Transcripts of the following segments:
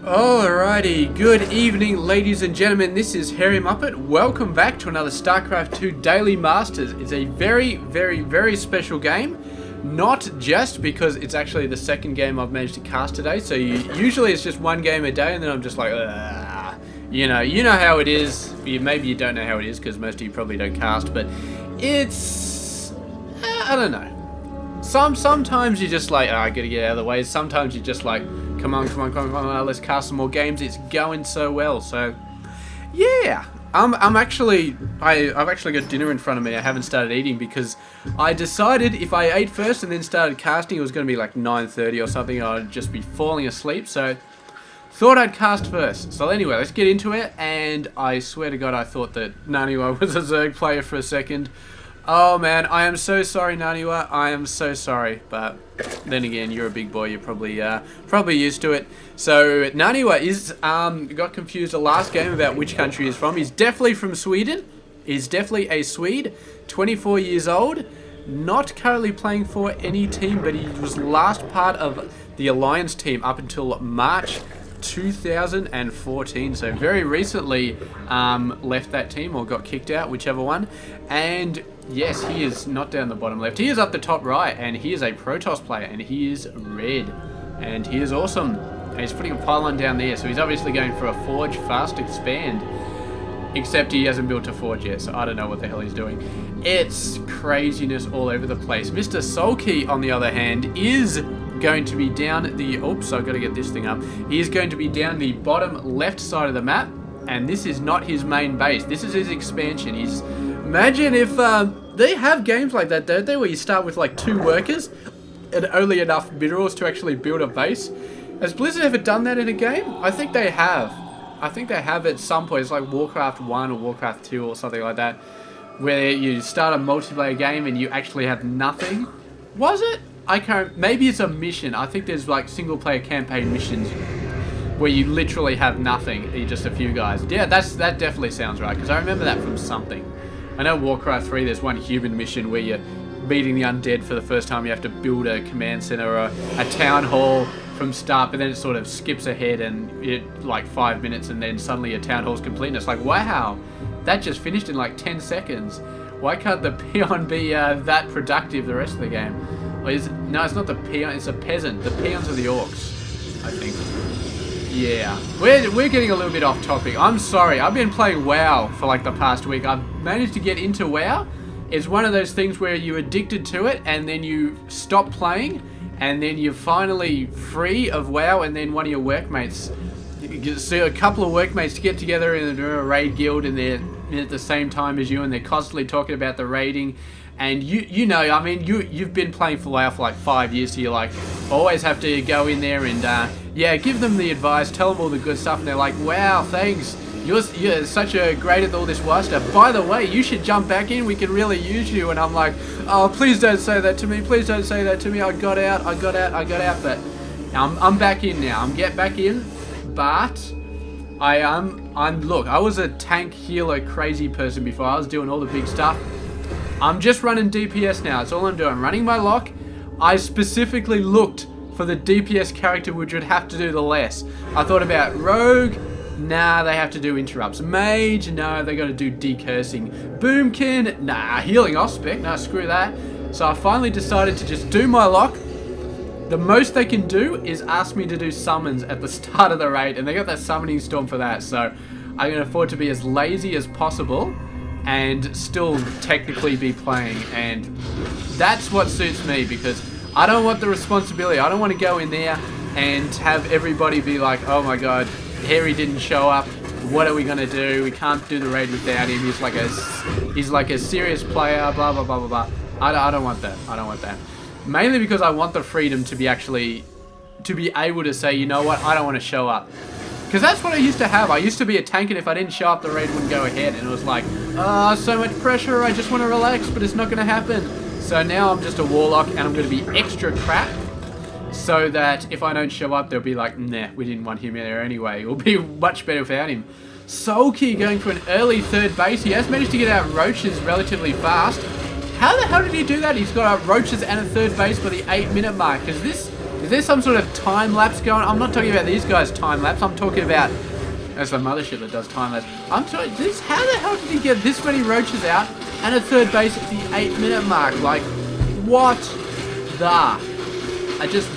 Alrighty, good evening ladies and gentlemen, this is Harry Muppet. Welcome back to another Starcraft 2 Daily Masters. It's a very special game. Not just because it's actually the second game I've managed to cast today, so usually it's just one game a day and then I'm just like, you know how it is. Maybe you don't know how it is because most of you probably don't cast, but it's, I don't know. Sometimes you're just like, I gotta get out of the way. Sometimes you're just like, come on, let's cast some more games. It's going so well. So, yeah. I've actually got dinner in front of me. I haven't started eating because I decided if I ate first and then started casting, it was going to be like 9:30 or something. I'd just be falling asleep. So, thought I'd cast first. So anyway, let's get into it. And I swear to God, I thought that NaNiwa was a Zerg player for a second. Oh man, I am so sorry, NaNiwa. I am so sorry, but then again, you're a big boy. You're probably used to it. So NaNiwa is got confused the last game about which country he's from. He's definitely from Sweden. He's definitely a Swede. 24 years old. Not currently playing for any team, but he was last part of the Alliance team up until March 2014. So very recently left that team or got kicked out, whichever one. And yes, he is not down the bottom left. He is up the top right, and he is a Protoss player, and he is red. And he is awesome. And he's putting a pylon down there, so he's obviously going for a Forge Fast Expand. Except he hasn't built a Forge yet, so I don't know what the hell he's doing. It's craziness all over the place. Mr. Soulkey, on the other hand, is going to be down the... Oops, I've got to get this thing up. He is going to be down the bottom left side of the map, and this is not his main base. This is his expansion. He's... Imagine if they have games like that, don't they, where you start with like 2 workers and only enough minerals to actually build a base. Has Blizzard ever done that in a game? I think they have. I think they have at some point. It's like Warcraft 1 or Warcraft 2 or something like that, where you start a multiplayer game and you actually have nothing. Was it? I can't. Maybe it's a mission. I think there's like single player campaign missions where you literally have nothing. You're just a few guys. Yeah, that definitely sounds right, because I remember that from something. I know Warcraft 3, there's one human mission where you're beating the undead for the first time. You have to build a command center or a town hall from start, but then it sort of skips ahead and it like 5 minutes and then suddenly a town hall's complete. And it's like, wow, that just finished in like 10 seconds. Why can't the peon be that productive the rest of the game? Or no, it's not the peon, it's a peasant. The peons are the orcs, I think. Yeah, we're getting a little bit off topic. I'm sorry. I've been playing WoW for like the past week. I've managed to get into WoW. It's one of those things where you're addicted to it and then you stop playing and then you're finally free of WoW, and then one of your workmates, so a couple of workmates get together in a raid guild and they're at the same time as you and they're constantly talking about the raiding. And you know, I mean, you've been playing for WoW for like 5 years, so you're like, always have to go in there and, yeah, give them the advice, tell them all the good stuff, and they're like, wow, thanks, you're such a great at all this WoW stuff. By the way, you should jump back in, we can really use you. And I'm like, oh, please don't say that to me, please don't say that to me, I got out, but I'm back in now, I'm get back in, but look, I was a tank healer crazy person before. I was doing all the big stuff. I'm just running DPS now. That's all I'm doing. I'm running my lock. I specifically looked for the DPS character which would have to do the less. I thought about Rogue. Nah, they have to do interrupts. Mage. No, they got to do decursing. Boomkin. Nah, healing Ospec. Nah, screw that. So I finally decided to just do my lock. The most they can do is ask me to do summons at the start of the raid, and they got that summoning storm for that. So I can afford to be as lazy as possible and still technically be playing, and that's what suits me, because I don't want the responsibility. I don't want to go in there and have everybody be like, oh my god, Harry didn't show up, what are we gonna do, we can't do the raid without him, he's like a serious player, blah blah blah blah blah. I don't want that. Mainly because I want the freedom to be able to say, you know what, I don't want to show up. Because that's what I used to have. I used to be a tank, and if I didn't show up, the raid wouldn't go ahead. And it was like, so much pressure, I just want to relax, but it's not going to happen. So now I'm just a warlock, and I'm going to be extra crap, so that if I don't show up, they'll be like, nah, we didn't want him there anyway. It'll be much better without him. Soulkey going for an early third base. He has managed to get out roaches relatively fast. How the hell did he do that? He's got out roaches and a third base by the 8-minute mark, because this Is there some sort of time lapse going on? I'm not talking about these guys' time lapse. I'm talking about... That's the mothership that does time lapse. I'm sorry, how the hell did he get this many roaches out and a third base at the 8-minute mark? Like, what the?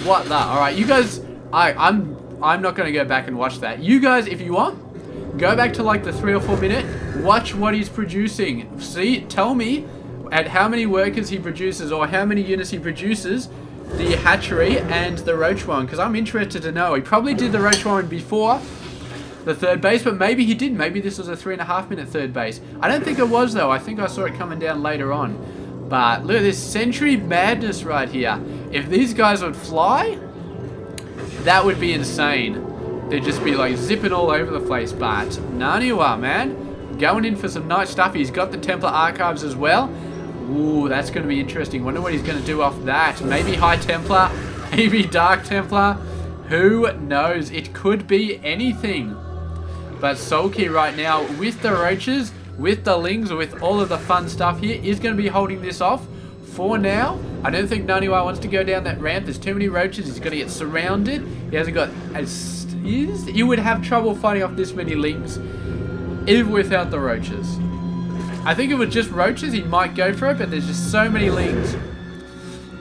What the? Alright, you guys... I'm not going to go back and watch that. You guys, if you want, go back to like the 3 or 4 minute. Watch what he's producing. See, tell me at how many workers he produces or how many units he produces the hatchery and the roach one, because I'm interested to know. He probably did the roach one before the third base, but maybe he didn't. Maybe this was a 3.5 minute third base. I don't think it was though. I think I saw it coming down later on. But look at this Sentry madness right here. If these guys would fly, that would be insane. They'd just be like zipping all over the place. But NaNiwa, man, going in for some nice stuff. He's got the Templar Archives as well. Ooh, that's going to be interesting. Wonder what he's going to do off that. Maybe High Templar, maybe Dark Templar. Who knows? It could be anything. But Soulkey right now, with the roaches, with the lings, with all of the fun stuff here, is going to be holding this off for now. I don't think NaNiwa wants to go down that ramp. There's too many roaches. He's going to get surrounded. He hasn't got... He would have trouble fighting off this many lings, even without the roaches. I think if it was just roaches, he might go for it, but there's just so many lings.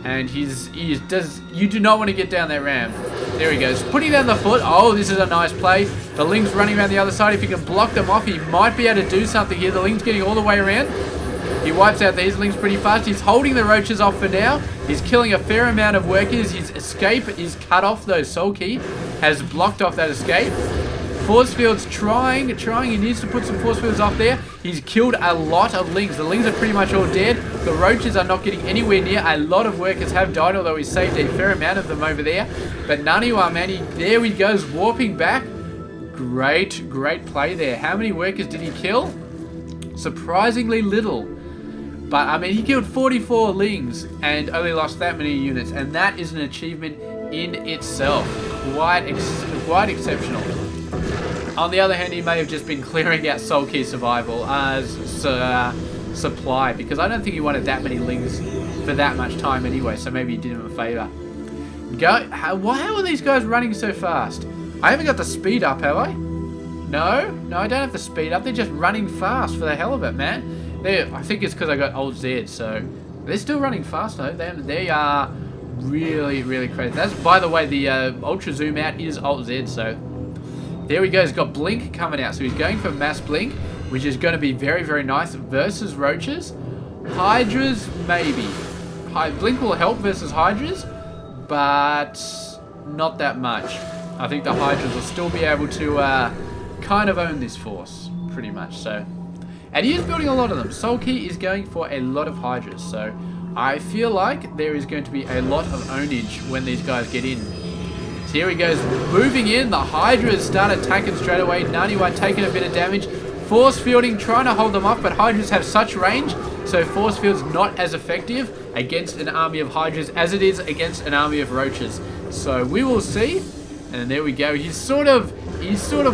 And you do not want to get down that ramp. There he goes, putting down the foot. Oh, this is a nice play. The ling's running around the other side. If he can block them off, he might be able to do something here. The ling's getting all the way around. He wipes out these lings pretty fast. He's holding the roaches off for now. He's killing a fair amount of workers. His escape is cut off though. Soulkey has blocked off that escape. Force field's trying. He needs to put some force fields off there. He's killed a lot of lings. The lings are pretty much all dead. The roaches are not getting anywhere near. A lot of workers have died, although he saved a fair amount of them over there. But NaNiwa, man, there he goes, warping back. Great play there. How many workers did he kill? Surprisingly little. But, I mean, he killed 44 lings and only lost that many units. And that is an achievement in itself. Quite exceptional. On the other hand, he may have just been clearing out Soulkey's survival as supply, because I don't think he wanted that many lings for that much time anyway, so maybe he did him a favour. How are these guys running so fast? I haven't got the speed up, have I? No, I don't have the speed up. They're just running fast for the hell of it, man. I think it's because I got Alt Z, so they're still running fast though. They are really crazy. That's, by the way, the Ultra Zoom Out is Alt Z, so... There we go, he's got Blink coming out. So he's going for Mass Blink, which is going to be very nice versus Roaches. Hydras, maybe. Blink will help versus Hydras, but not that much. I think the Hydras will still be able to kind of own this force, pretty much. So, and he is building a lot of them. Soulkey is going for a lot of Hydras, so I feel like there is going to be a lot of ownage when these guys get in. So here he goes, moving in. The Hydras start attacking straight away. NaNiwa taking a bit of damage. Force fielding, trying to hold them off, but Hydras have such range, so force field's not as effective against an army of Hydras as it is against an army of Roaches. So we will see. And there we go. He sort of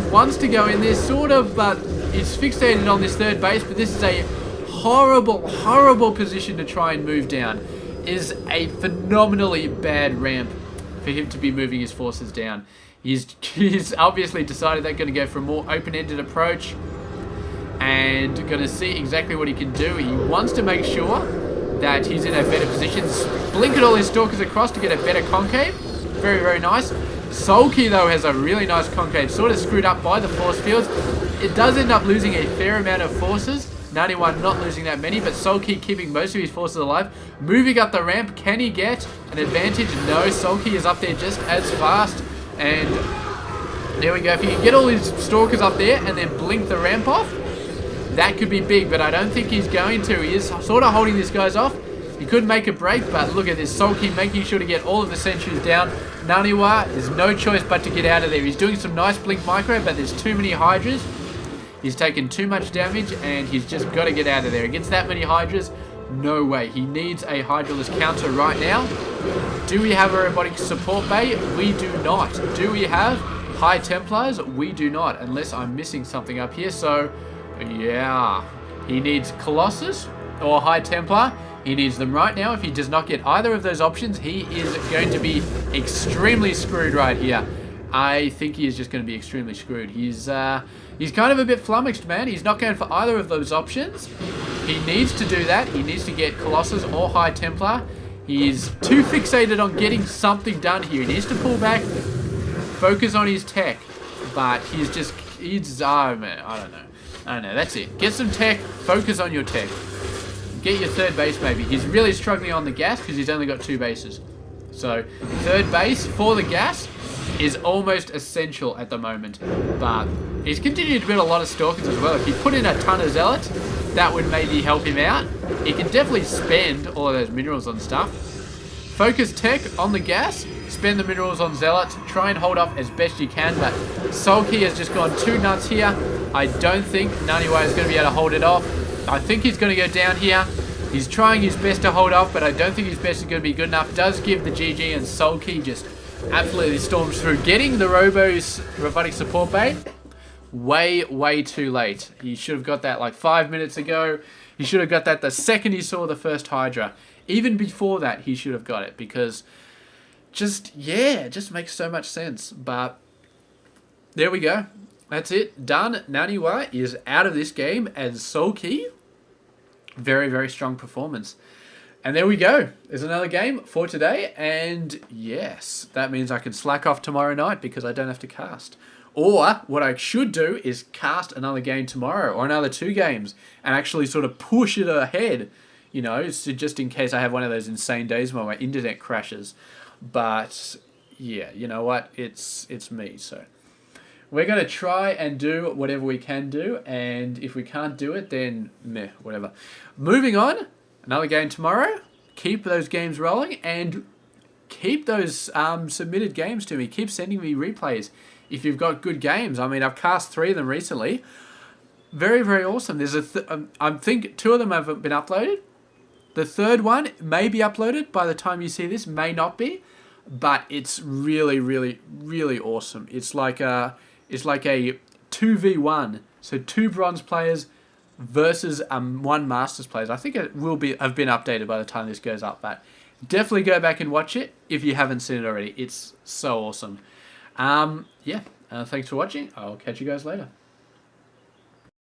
wants to go in there, but he's fixated on this third base. But this is a horrible position to try and move down. It is a phenomenally bad ramp for him to be moving his forces down. He's obviously decided they're going to go for a more open-ended approach and going to see exactly what he can do. He wants to make sure that he's in a better position. Blinking all his stalkers across to get a better concave. Very nice. Soulkey, though, has a really nice concave, sort of screwed up by the force fields. It does end up losing a fair amount of forces. NaNiwa not losing that many, but Soulkey keeping most of his forces alive. Moving up the ramp, can he get an advantage? No, Soulkey is up there just as fast. And there we go. If he can get all his stalkers up there and then blink the ramp off, that could be big, but I don't think he's going to. He is sort of holding these guys off. He could make a break, but look at this. Soulkey making sure to get all of the sentries down. NaNiwa, there's no choice but to get out of there. He's doing some nice blink micro, but there's too many Hydras. He's taken too much damage, and he's just got to get out of there. Against that many Hydras, no way. He needs a Hydraless counter right now. Do we have a robotic support bay? We do not. Do we have High Templars? We do not, unless I'm missing something up here. So, yeah. He needs Colossus or High Templar. He needs them right now. If he does not get either of those options, he is going to be extremely screwed right here. I think he is just going to be extremely screwed. He's kind of a bit flummoxed, man. He's not going for either of those options. He needs to do that. He needs to get Colossus or High Templar. He's too fixated on getting something done here. He needs to pull back, focus on his tech. But oh man, I don't know. That's it. Get some tech, focus on your tech. Get your third base maybe. He's really struggling on the gas because he's only got 2 bases. So third base for the gas is almost essential at the moment. But he's continued to build a lot of Stalkers as well. If he put in a ton of Zealots, that would maybe help him out. He can definitely spend all of those minerals on stuff. Focus tech on the gas, spend the minerals on Zealots, try and hold off as best you can, but Soulkey has just gone too nuts here. I don't think NaNiwa is going to be able to hold it off. I think he's going to go down here. He's trying his best to hold off, but I don't think his best is going to be good enough. Does give the GG, and Soulkey just absolutely storms through, getting the Robo's robotic support bait way too late. He should have got that like 5 minutes ago. He should have got that the second he saw the first Hydra. Even before that, he should have got it, because it just makes so much sense. But there we go. That's it. Done. NaNiwa is out of this game, and Soulkey, very strong performance. And there we go. There's another game for today. And yes, that means I can slack off tomorrow night because I don't have to cast. Or what I should do is cast another game tomorrow, or another 2 games, and actually sort of push it ahead, you know, so just in case I have one of those insane days where my internet crashes. But yeah, you know what? It's me. So we're going to try and do whatever we can do. And if we can't do it, then meh, whatever. Moving on. Another game tomorrow. Keep those games rolling and keep those submitted games to me. Keep sending me replays if you've got good games. I mean, I've cast 3 of them recently. Very awesome. There's I think 2 of them have been uploaded. The third one may be uploaded by the time you see this. May not be, but it's really awesome. It's like a 2v1. So 2 bronze players versus 1 Masters players. I think it will have been updated by the time this goes up, but definitely go back and watch it if you haven't seen it already. It's so awesome. Yeah, thanks for watching. I'll catch you guys later.